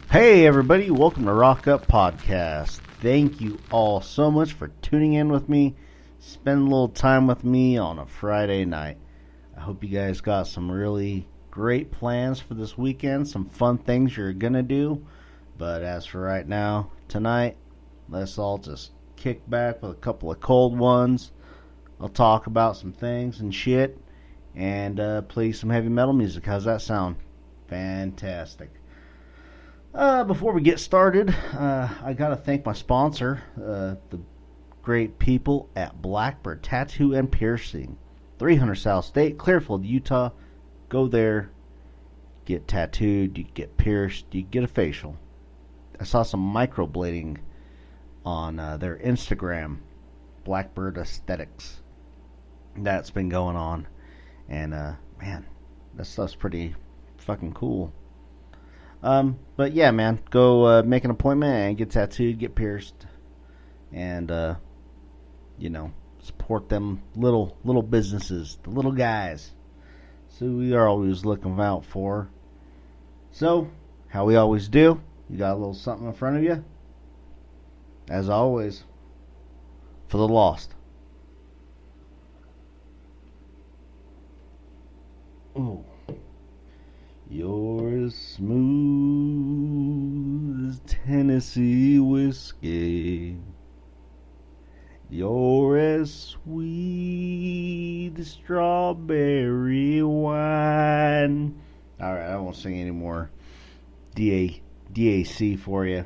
Hey everybody, welcome to Rock Up Podcast. Thank you all so much for tuning in with me, spend a little time with me on a Friday night. I hope you guys got some really great plans for this weekend, some fun things you're gonna do. But as for right now, tonight, let's all just kick back with a couple of cold ones. I'll talk about some things and shit, and play some heavy metal music. How's that sound? Fantastic. Before we get started, I gotta thank my sponsor, the great people at Blackbird Tattoo and Piercing, 300 South State, Clearfield, Utah. Go there, get tattooed, you get pierced, you get a facial. I saw some microblading on their Instagram, Blackbird Aesthetics. That's been going on, and man, that stuff's pretty fucking cool. But yeah, man, go make an appointment and get tattooed, get pierced, and support them little businesses, the little guys. So we are always looking out for. So, how we always do, you got a little something in front of you. As always, for the lost. Ooh. You're as smooth as Tennessee whiskey. You're as sweet as strawberry wine. Alright, I won't sing any more DAC for you.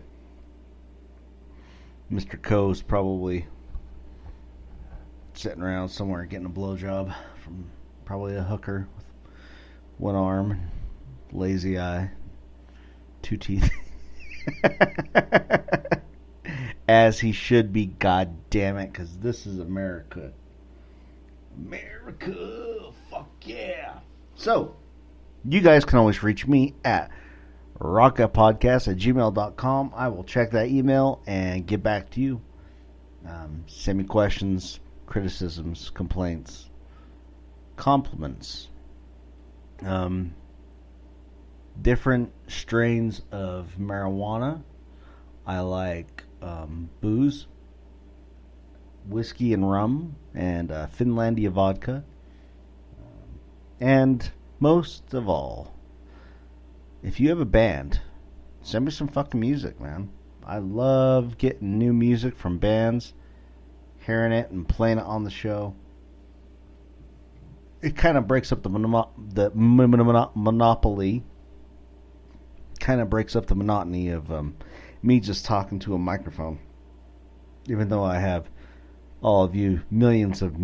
Mr. Coe's probably sitting around somewhere getting a blowjob from probably a hooker with one arm. Lazy eye, 2 teeth. As he should be, god damn it, because this is America. America, fuck yeah. So, you guys can always reach me at rockuppodcast@gmail.com. I will check that email and get back to you. Send me questions, criticisms, complaints, compliments. Different strains of marijuana. I like booze, whiskey and rum, and Finlandia vodka. And most of all, if you have a band, send me some fucking music, man. I love getting new music from bands, hearing it and playing it on the show. It kind of breaks up the monopoly. Kind of breaks up the monotony of me just talking to a microphone. Even though I have all of you millions of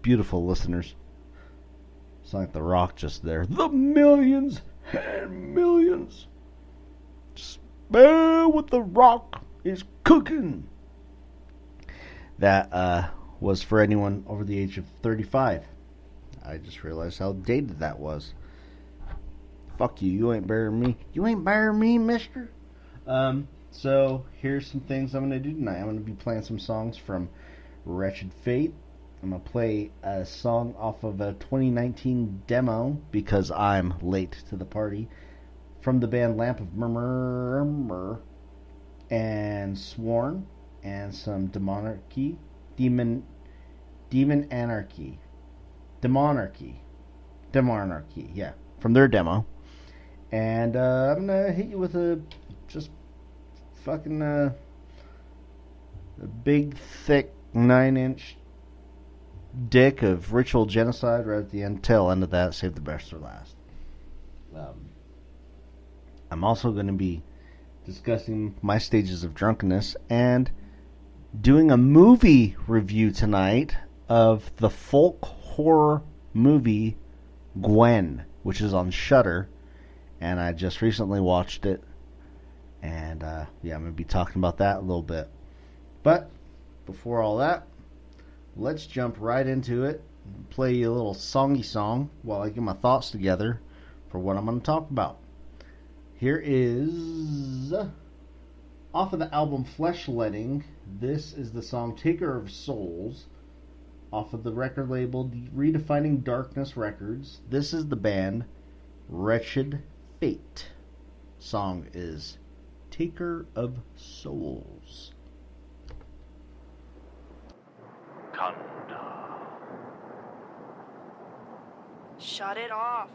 beautiful listeners. It's like The Rock just there. The millions and millions. Smell what The Rock is cooking. That was for anyone over the age of 35. I just realized how dated that was. Fuck you, you ain't burying me. You ain't burying me, mister. So, here's some things I'm going to do tonight. I'm going to be playing some songs from Wretched Fate. I'm going to play a song off of a 2019 demo, because I'm late to the party, from the band Lamp of Murmur, and Sworn, and some Demonarchy, yeah, from their demo. And I'm gonna hit you with a just fucking a big, thick 9-inch dick of Ritual Genocide right at the tail end of that. Save the best for last. I'm also going to be discussing my stages of drunkenness and doing a movie review tonight of the folk horror movie Gwen, which is on Shudder, and I just recently watched it, And yeah, I'm going to be talking about that a little bit. But before all that, let's jump right into it. Play you a little songy song while I get my thoughts together for what I'm going to talk about. Here is, off of the album Fleshletting, this is the song Taker of Souls, off of the record label Redefining Darkness Records. This is the band Wretched Fate. Song is Taker of Souls. Kanda. Shut it off.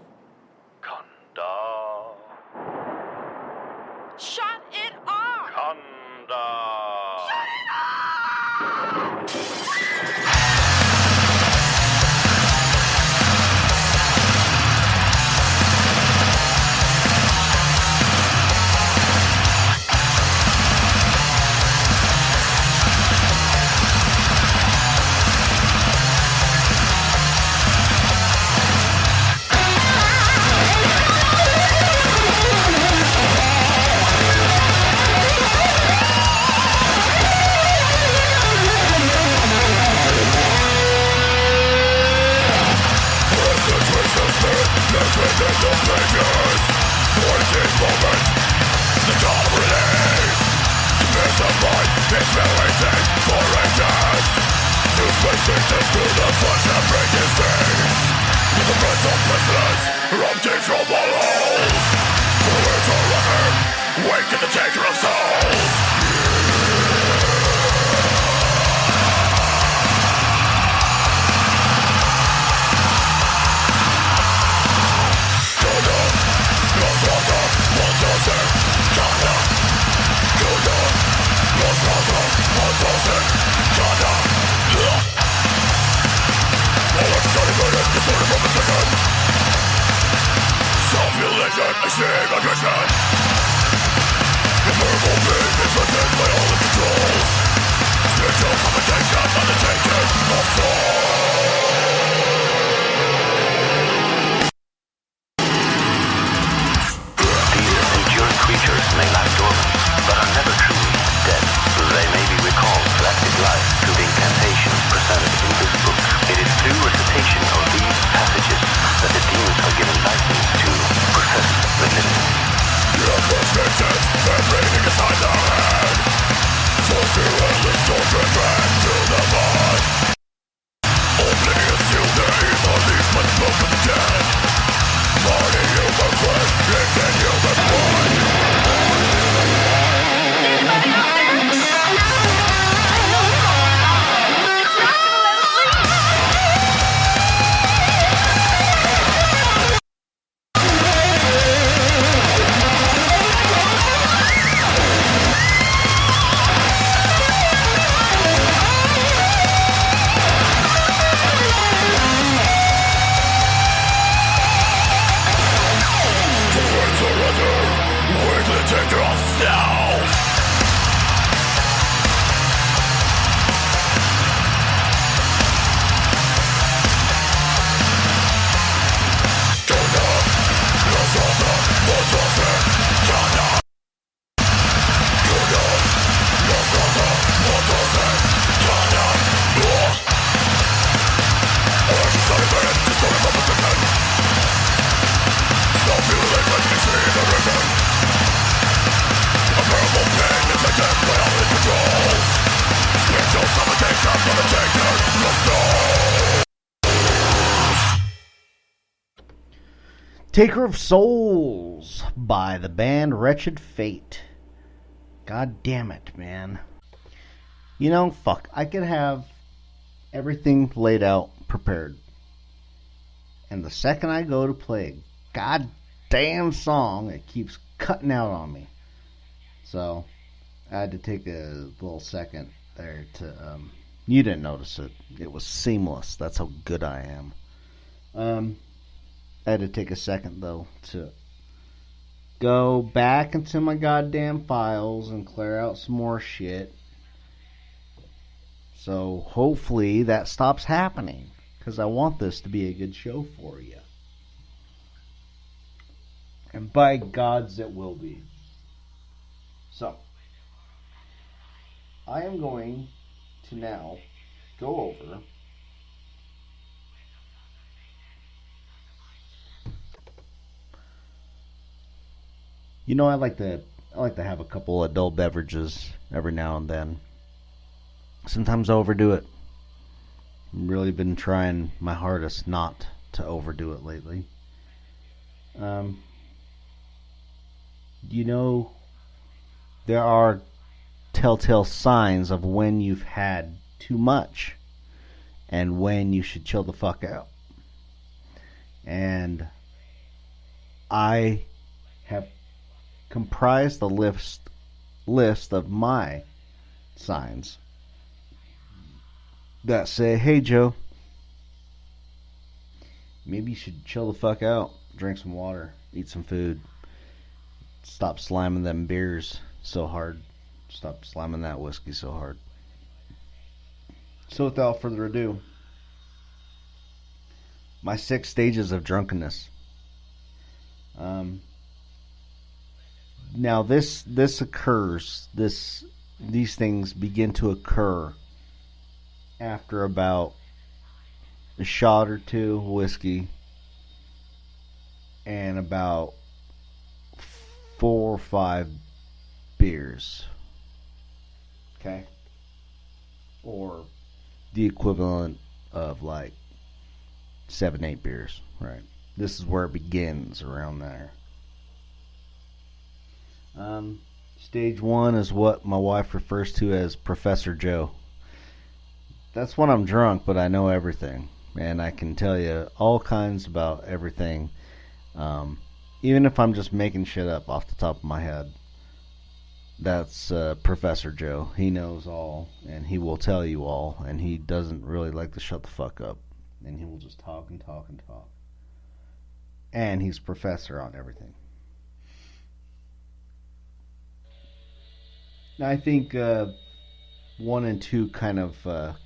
Kanda. Shut it off! Kanda. Shut it off! Wake at the taker of souls. Self-mutilation, extreme aggression. Immovable being is retained by all its controls. Spiritual complication by the taking of These enduring creatures may lie dormant, but are never truly dead. They may be recalled to active life through the incantations presented in this book. It is through recitation of these passages that the demons are given license to possess the living. Your perspective, vibrating inside the head, force your endless torture back to the mind. Oblivious to the evil leaves but smoke of the dead. Body human flesh, it's in human blood. Anybody out there? I know what's going on. You're not gonna let us sleep. Taker of souls. Taker of Souls by the band Wretched Fate. God damn it, man. You know, fuck. I could have everything laid out, prepared. And the second I go to play a goddamn song, it keeps cutting out on me. So, I had to take a little second there to, you didn't notice it. It was seamless. That's how good I am. I had to take a second, though, to go back into my goddamn files and clear out some more shit. So hopefully that stops happening, because I want this to be a good show for you. And by God's, it will be. So, I am going to now go over I like to have a couple adult beverages every now and then. Sometimes I overdo it. I've really been trying my hardest not to overdo it lately. Um, there are telltale signs of when you've had too much and when you should chill the fuck out. And I have comprised the list of my signs that say, hey Joe, maybe you should chill the fuck out, drink some water, eat some food, stop slamming them beers so hard, stop slamming that whiskey so hard. So without further ado, my 6 stages of drunkenness. Now this occurs, these things begin to occur after about a shot or two of whiskey and about 4 or 5 beers. Okay? Or the equivalent of like 7, 8 beers, right? This is where it begins, around there. Stage 1 is what my wife refers to as Professor Joe. That's when I'm drunk, but I know everything, and I can tell you all kinds about everything, even if I'm just making shit up off the top of my head. That's Professor Joe. He knows all, and he will tell you all, and he doesn't really like to shut the fuck up, and he will just talk and talk and talk. And he's professor on everything. Now, I think 1 and 2 kind of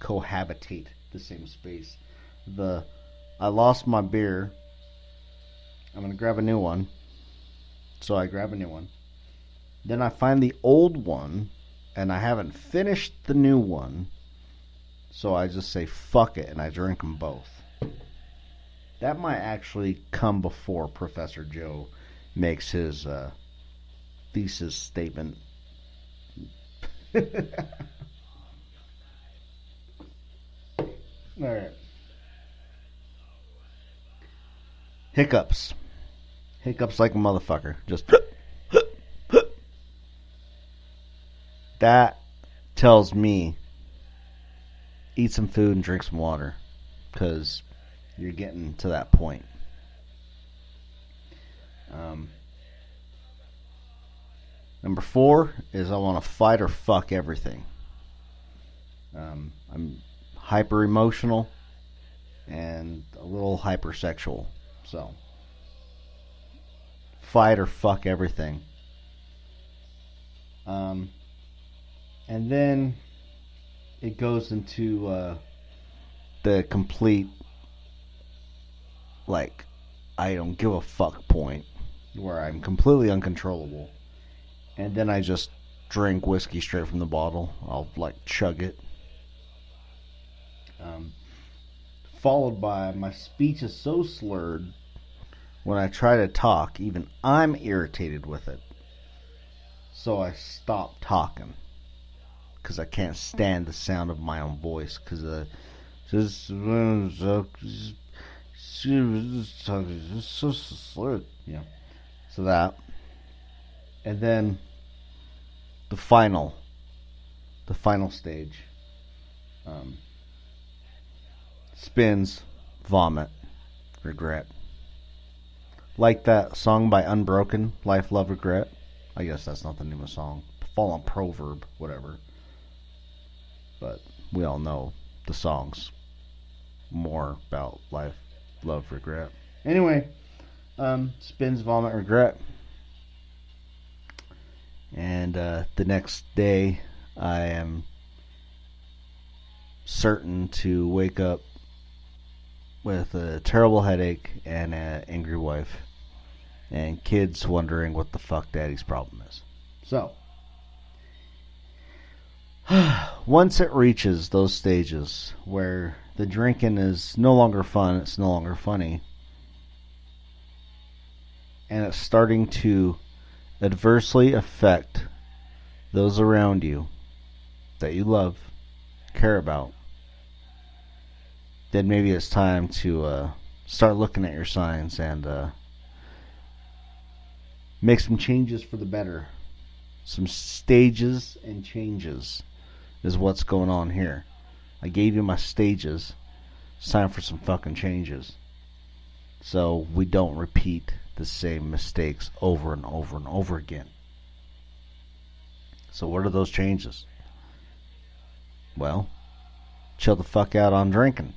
cohabitate the same space. I lost my beer. I'm going to grab a new one. So I grab a new one. Then I find the old one, and I haven't finished the new one. So I just say, fuck it, and I drink them both. That might actually come before Professor Joe makes his thesis statement. Alright. Hiccups. Hiccups like a motherfucker. Just that tells me eat some food and drink some water, because you're getting to that point. Number 4 is I want to fight or fuck everything. I'm hyper emotional and a little hypersexual, so fight or fuck everything. And then it goes into the complete, like, I don't give a fuck point, where I'm completely uncontrollable. And then I just drink whiskey straight from the bottle. I'll, like, chug it. Followed by, my speech is so slurred when I try to talk, even I'm irritated with it. So I stop talking, because I can't stand the sound of my own voice, because so slurred, yeah. So that, and then the final stage, spins, vomit, regret. Like that song by Unbroken, Life, Love, Regret. I guess that's not the name of the song. Fallen proverb, whatever. But we all know the song's more about life, love, regret. Anyway, spins, vomit, regret. And the next day, I am certain to wake up with a terrible headache and an angry wife, and kids wondering what the fuck daddy's problem is. So, Once it reaches those stages where the drinking is no longer fun, it's no longer funny, and it's starting to adversely affect those around you that you love, care about, then maybe it's time to start looking at your signs and make some changes for the better. Some stages and changes is what's going on here. I gave you my stages. It's time for some fucking changes, so we don't repeat the same mistakes over and over and over again. So what are those changes? Well, chill the fuck out on drinking.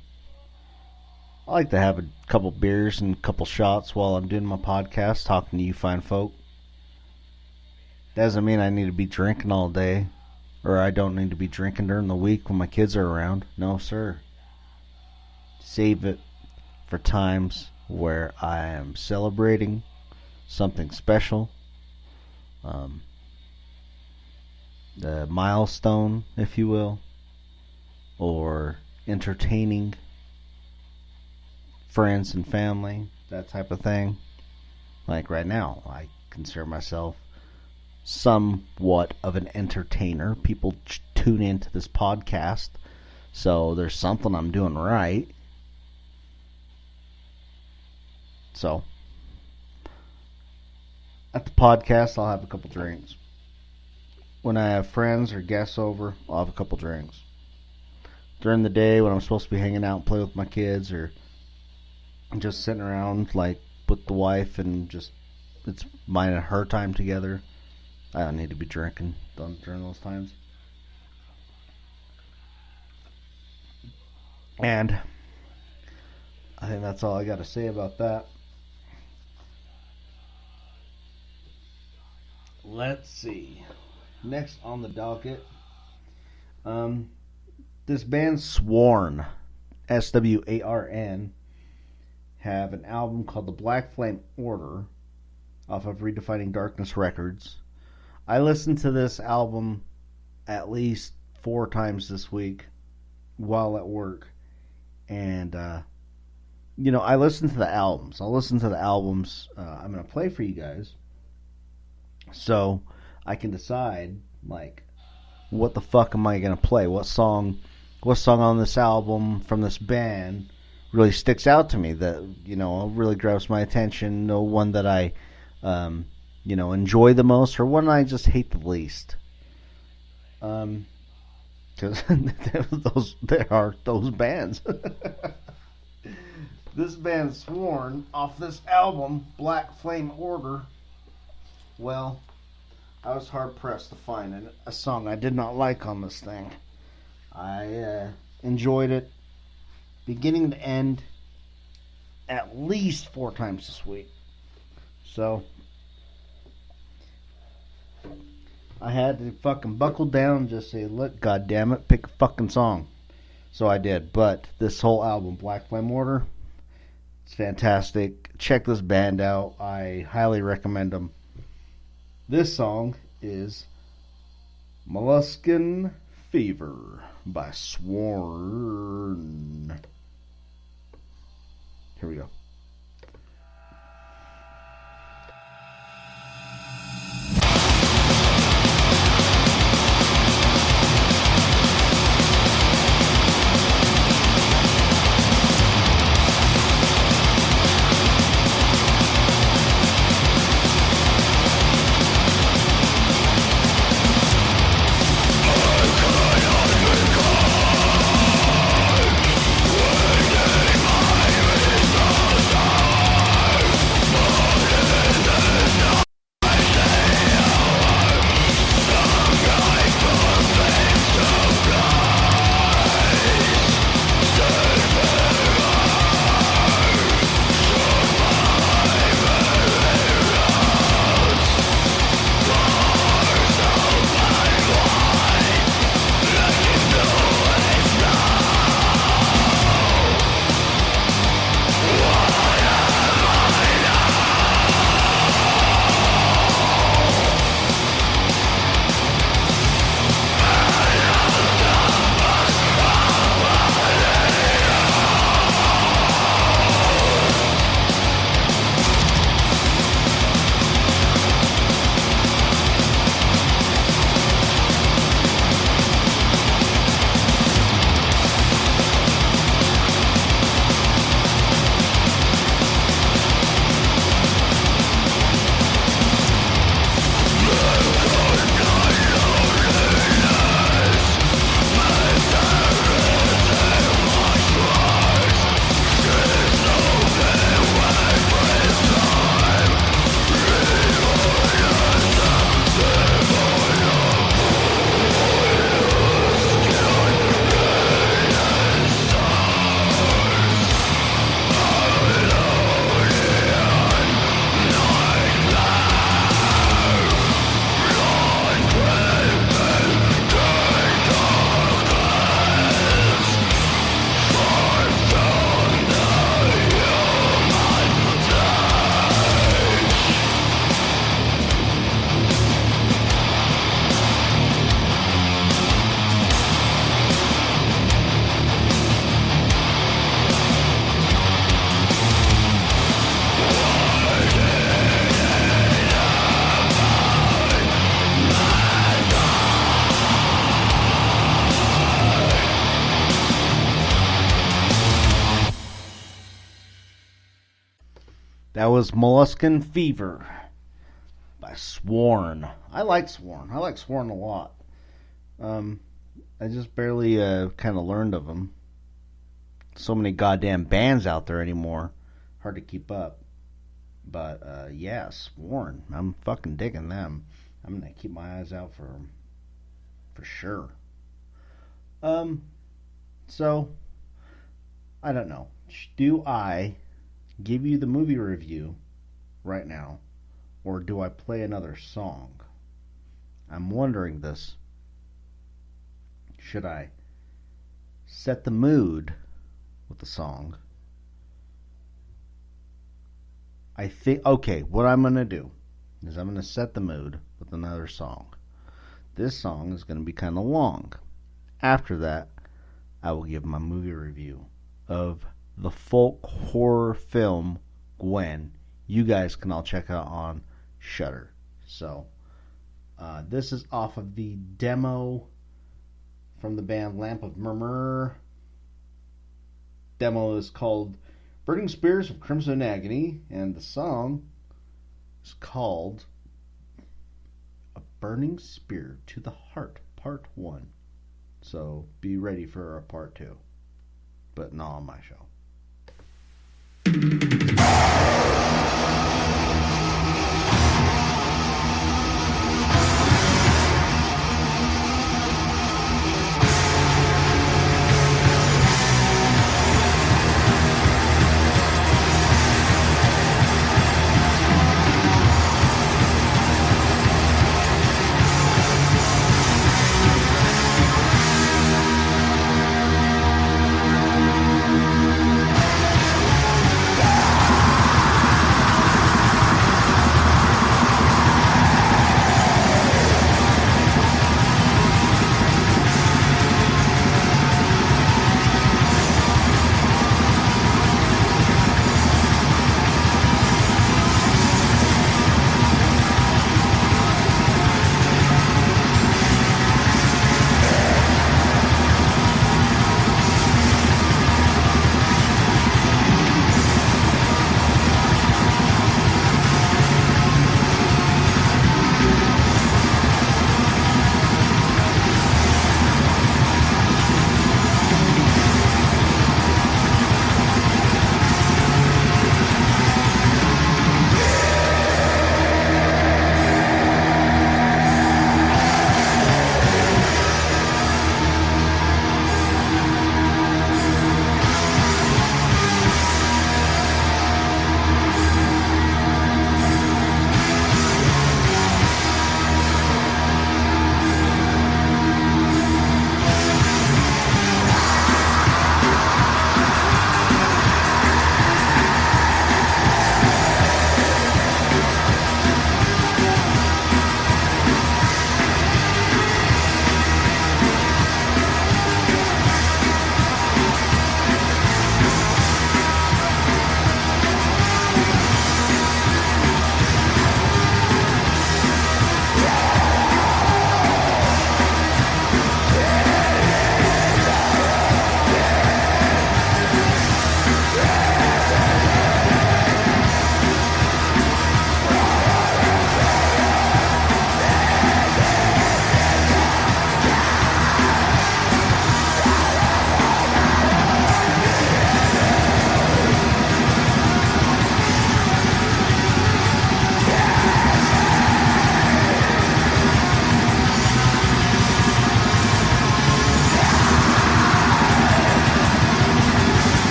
I like to have a couple beers and a couple shots while I'm doing my podcast, talking to you fine folk. Doesn't mean I need to be drinking all day, or I don't need to be drinking during the week when my kids are around. No, sir. Save it for times where I am celebrating something special, the milestone, if you will, or entertaining friends and family, that type of thing. Like right now, I consider myself somewhat of an entertainer. People tune into this podcast, so there's something I'm doing right. So, at the podcast, I'll have a couple drinks. When I have friends or guests over, I'll have a couple drinks. During the day, when I'm supposed to be hanging out and play with my kids, or just sitting around like with the wife and just it's mine and her time together, I don't need to be drinking during those times. And I think that's all I got to say about that. Let's see. Next on the docket, this band Sworn, Swarn, have an album called The Black Flame Order off of Redefining Darkness Records. I listened to this album at least 4 times this week while at work. And, I listen to the albums. I'll listen to the albums I'm going to play for you guys, so I can decide, like, what the fuck am I going to play? What song on this album from this band really sticks out to me that, really grabs my attention, one that I, enjoy the most, or one I just hate the least. Because there are those bands. This band Sworn, off this album, Black Flame Order, well, I was hard-pressed to find a song I did not like on this thing. I enjoyed it beginning to end at least 4 times this week. So I had to fucking buckle down and just say, look, goddammit, pick a fucking song. So I did. But this whole album, Black Flame Order, it's fantastic. Check this band out. I highly recommend them. This song is Molluscan Fever by Sworn. Here we go. Waiting my was Molluscan Fever by Sworn. I like Sworn. I like Sworn a lot. I just barely kind of learned of them. So many goddamn bands out there anymore. Hard to keep up. But, yeah, Sworn. I'm fucking digging them. I'm going to keep my eyes out for them. For sure. So, I don't know. Do I give you the movie review right now? Or do I play another song? I'm wondering this. Should I set the mood with the song? I think, okay, what I'm going to do is I'm going to set the mood with another song. This song is going to be kind of long. After that, I will give my movie review of the folk horror film Gwen. You guys can all check out on Shudder. So, this is off of the demo from the band Lamp of Murmur. Demo is called Burning Spears of Crimson Agony, and the song is called A Burning Spear to the Heart, Part 1. So be ready for a Part 2, but not on my show.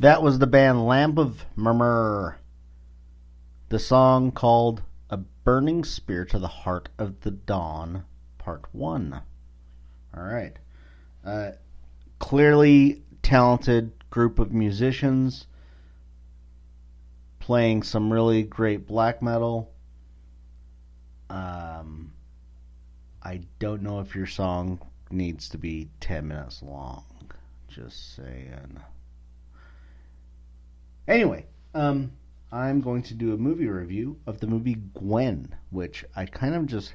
That was the band Lamp of Murmur. The song called A Burning Spear to the Heart of the Dawn, Part 1. Alright. Clearly talented group of musicians playing some really great black metal. I don't know if your song needs to be 10 minutes long. Just saying. Anyway, I'm going to do a movie review of the movie Gwen, which I kind of just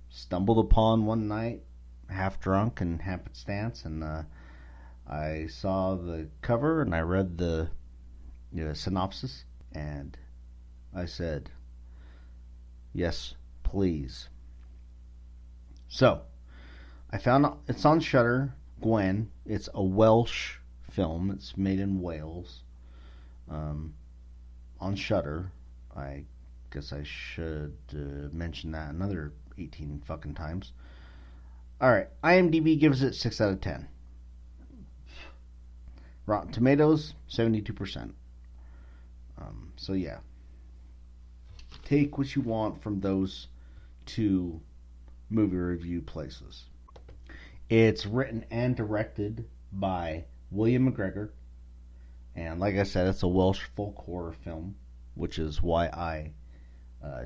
stumbled upon one night, half drunk and happenstance, and I saw the cover and I read the synopsis, and I said, yes, please. So, I found it's on Shudder. Gwen. It's a Welsh film. It's made in Wales. On Shudder. I guess I should mention that another 18 fucking times. Alright, IMDb gives it 6 out of 10. Rotten Tomatoes, 72%. So yeah. Take what you want from those two movie review places. It's written and directed by William McGregor. And like I said, it's a Welsh folk horror film, which is why I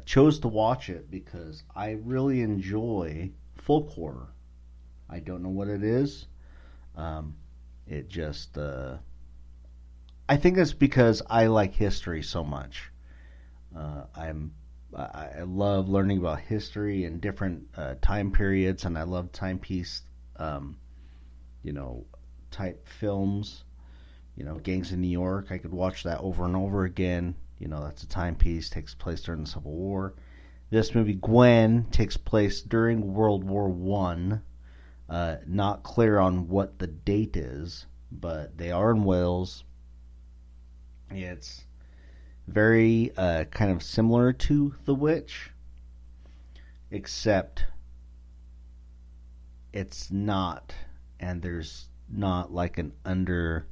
chose to watch it, because I really enjoy folk horror. I don't know what it is. It just... I think it's because I like history so much. I love learning about history and different time periods, and I love timepiece, type films. Gangs of New York. I could watch that over and over again. That's a timepiece. Takes place during the Civil War. This movie, Gwen, takes place during World War One. Not clear on what the date is, but they are in Wales. It's very kind of similar to The Witch, except it's not, and there's not like an under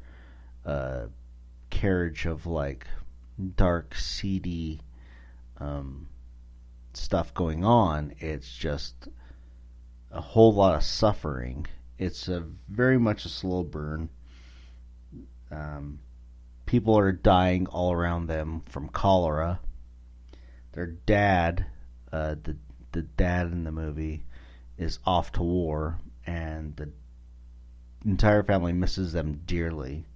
carriage of like dark, seedy stuff going on. It's just a whole lot of suffering. It's very much a slow burn. People are dying all around them from cholera. Their dad, the dad in the movie, is off to war, and the entire family misses them dearly.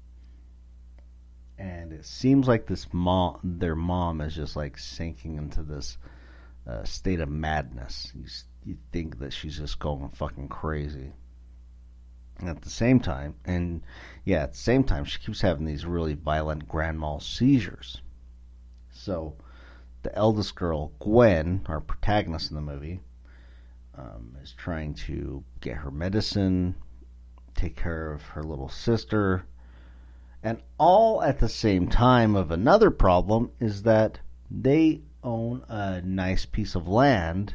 And it seems like their mom is just like sinking into this state of madness. You think that she's just going fucking crazy. And at the same time, she keeps having these really violent grand mal seizures. So, the eldest girl, Gwen, our protagonist in the movie, is trying to get her medicine, take care of her little sister, and all at the same time of another problem is that they own a nice piece of land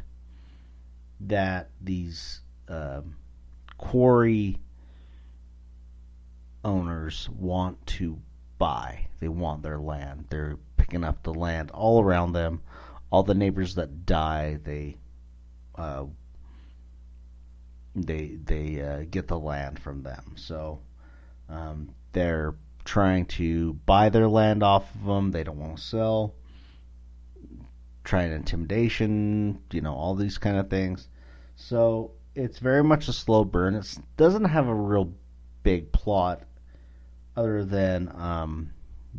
that these quarry owners want to buy. They want their land. They're picking up the land all around them. All the neighbors that die, they get the land from them. So they're trying to buy their land off of them. They don't want to sell. Trying intimidation, all these kind of things. So it's very much a slow burn. It doesn't have a real big plot, other than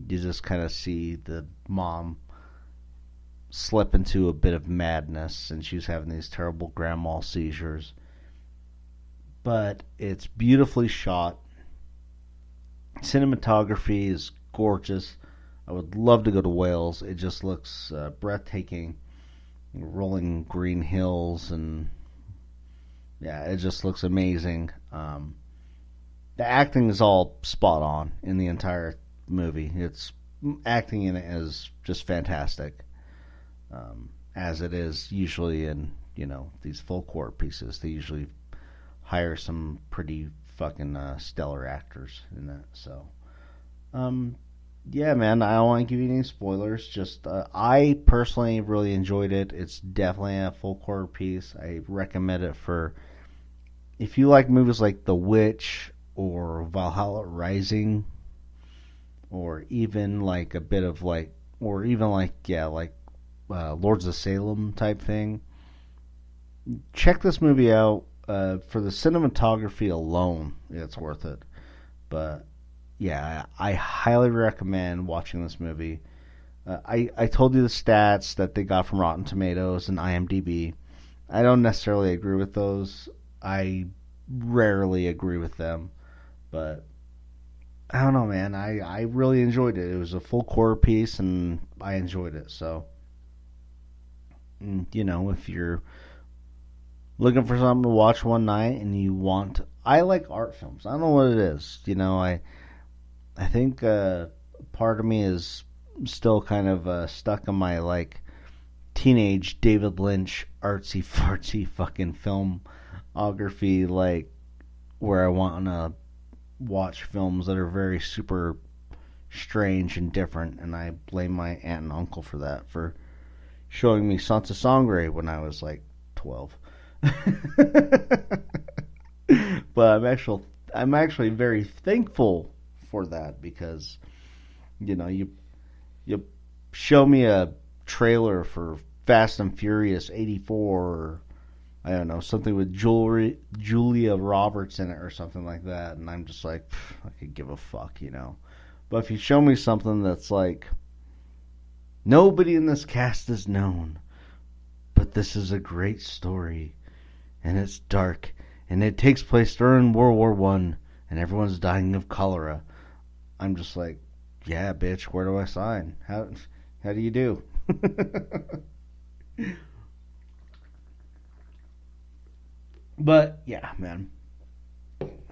you just kind of see the mom slip into a bit of madness, and she's having these terrible grand mal seizures. But it's beautifully shot. Cinematography is gorgeous. I would love to go to Wales. It just looks breathtaking. Rolling green hills, and yeah, it just looks amazing. The acting is all spot on in the entire movie. Acting in it is just fantastic, as it is usually in these folk horror pieces. They usually hire some pretty fucking stellar actors in that. So Um, yeah, man, I don't want to give you any spoilers. Just, I personally really enjoyed it. It's definitely a full quarter piece. I recommend it for if you like movies like The Witch or Valhalla Rising, or even like a bit of like, or even like, yeah, like Lords of Salem type thing. Check this movie out. For the cinematography alone, it's worth it. But yeah, I highly recommend watching this movie. I told you the stats that they got from Rotten Tomatoes and IMDb. I don't necessarily agree with those. I rarely agree with them, but I don't know, man. I really enjoyed it. It was a full quarter piece, and I enjoyed it. So, if you're looking for something to watch one night and you want, I like art films. I don't know what it is. I think part of me is still kind of stuck in my like teenage David Lynch artsy fartsy fucking filmography, like where I want to watch films that are very super strange and different, and I blame my aunt and uncle for that, for showing me Sansa Sangre when I was like 12. But I'm actually very thankful for that, because you show me a trailer for Fast and Furious 84, or I don't know, something with Julia Roberts in it or something like that, and I'm just like, I could give a fuck. But if you show me something that's like, nobody in this cast is known, but this is a great story, and it's dark, and it takes place during World War One, and everyone's dying of cholera, I'm just like, yeah, bitch, where do I sign? How do you do? But yeah, man.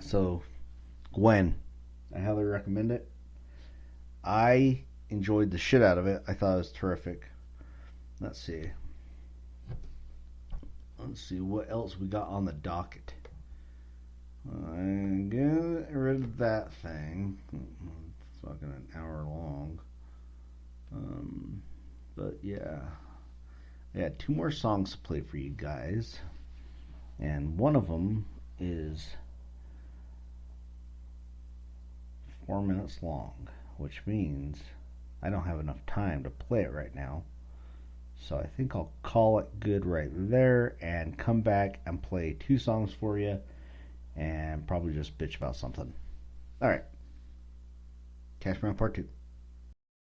So Gwen, I highly recommend it. I enjoyed the shit out of it. I thought it was terrific. Let's see. Let's see what else we got on the docket. I get rid of that thing. It's fucking an hour long. But yeah. I got two more songs to play for you guys. And one of them is 4 minutes long, which means I don't have enough time to play it right now. So I think I'll call it good right there and come back and play two songs for you and probably just bitch about something. Alright. Catch me on part two.